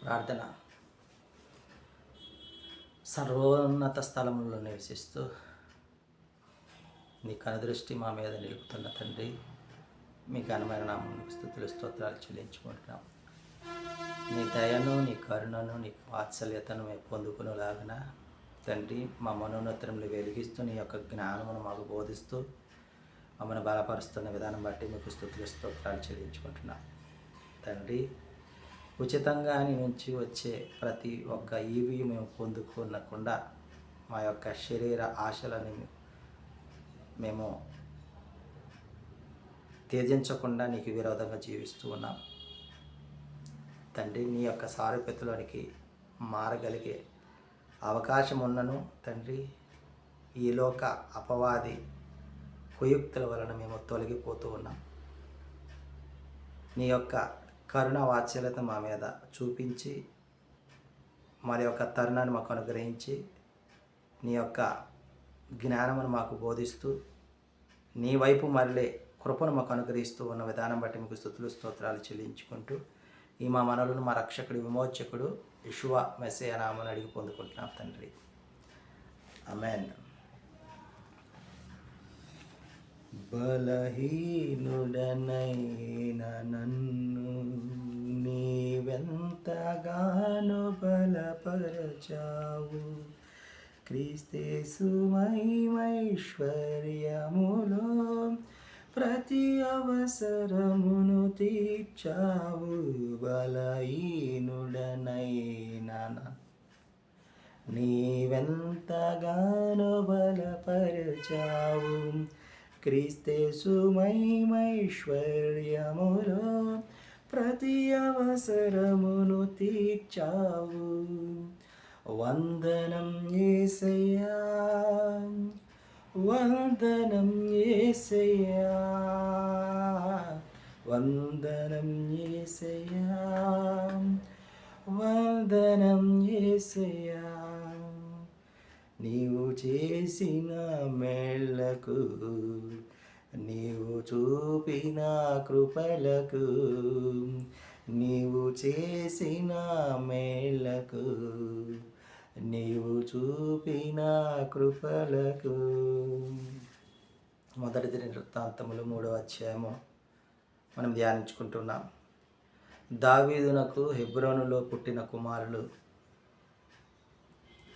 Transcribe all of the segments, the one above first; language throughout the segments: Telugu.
ప్రార్థన. సర్వోన్నత స్థలములో నివసిస్తూ నీ కనుదృష్టి మా మీద నిలుపుతున్న తండ్రి, మీ ఘనమైన నామమునకు స్తుతులు స్తోత్రాలు చెల్లించుకుంటున్నాం. నీ దయను, నీ కరుణను, నీ వాత్సల్యతను మేము పొందుకునేలాగిన తండ్రి, మా మనోన్నతములు వెలిగిస్తూ నీ యొక్క జ్ఞానమును మాకు బోధిస్తూ మమ్మల్ని బలపరుస్తున్న విధానం బట్టి మీకు స్తుతులు స్తోత్రాలు చెల్లించుకుంటున్నాం. తండ్రి, ఉచితంగా నీ నుంచి వచ్చే ప్రతి ఒక్క ఈవి మేము పొందుకోనకుండా మా యొక్క శరీర ఆశలని మేము త్యజించకుండా నీకు విరోధంగా జీవిస్తూ ఉన్నాం. తండ్రి, నీ యొక్క సారూప్యతలోనికి మారగలిగే అవకాశం ఉన్నను తండ్రి, ఈ లోక అపవాది కుయుక్తుల వలన మేము తొలగిపోతూ ఉన్నాం. నీ యొక్క కరుణ వాత్సల్యత మా మీద చూపించి మరి యొక్క తరుణాన్ని మాకు అనుగ్రహించి నీ యొక్క జ్ఞానమును మాకు బోధిస్తూ నీ వైపు మరలే కృపను మాకు అనుగ్రహిస్తూ ఉన్న విధానం బట్టి మీకు స్తుతులు స్తోత్రాలు చెల్లించుకుంటూ ఈ మా మనలను మా రక్షకుడు విమోచకుడు యెషూవా మెస్సీయ నామమున అడిగి పొందుకుంటున్నాం తండ్రి. ఆమేన్. బలహీనుడనైన నన్ను నీవెంతగానో బలపరచావు. క్రీస్తేసు మహిమైశ్వర్యములో ప్రతి అవసరమును తీర్చావు. బలహీనుడనైన నీవెంతగానో బలపరచావు. క్రీస్తేసు మహిమైశ్వర్యములో ప్రతి అవసరమును తీర్చావు. వందనం యేసయ్యా, వందనం యేసయ్యా, వందనం యేసయ్యా, వందనం యేసయ్యా. నీవు చేసిన మేళ్లకు, నీవు చూపిన కృపలకు, నీవు చేసిన మేళ్లకు, నీవు చూపిన కృపలకు. మొదటి దినవృత్తాంతములు 3వ అధ్యాయము మనం ధ్యానించుకుంటున్నాం. దావీదునకు హెబ్రోనులో పుట్టిన కుమారులు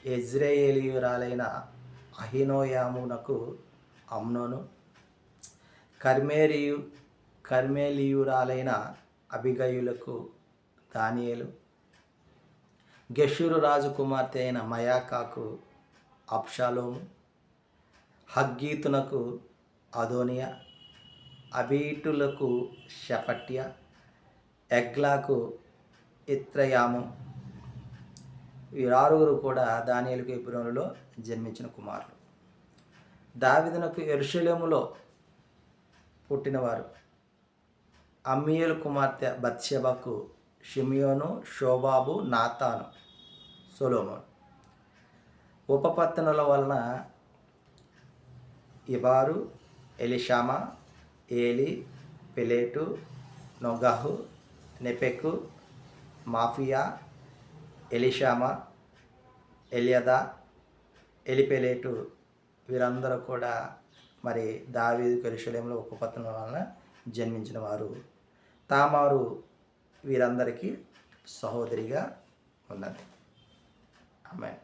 యెజ్రెయేలీయురాలైన అహీనోయామునకు అమ్నోను, కర్మెలీయురాలైన అబిగయులకు దానియేలు, గెషూరు రాజు కుమార్తె అయిన మయాకాకు అబ్షాలోము, హగ్గీతునకు అదోనియా, అబీటులకు షెఫట్య, ఎగ్లాకు ఇత్రయాము. వీరారుగురు కూడా దానియేలుకు హెబ్రోనులో జన్మించిన కుమారులు. దావీదునకు యెరూషలేములో పుట్టినవారు అమ్మీయేలు కుమార్తె బత్షెబకు షిమియోను, షోబాబు, నాతాను, సొలొమోను. ఉపపత్నుల వలన ఇబారు, ఎలిషామా, ఏలి, పెలేటు, నొగహు, నెపెకు, మాఫియా, ఎలిషామా, ఎలియదా, ఎలిపెలేటు. వీరందరూ కూడా మరి దావీదు యెరూషలేములో ఉపపత్నుల వలన జన్మించిన వారు. తామారు వీరందరికీ సహోదరిగా ఉన్నది. ఆమేన్.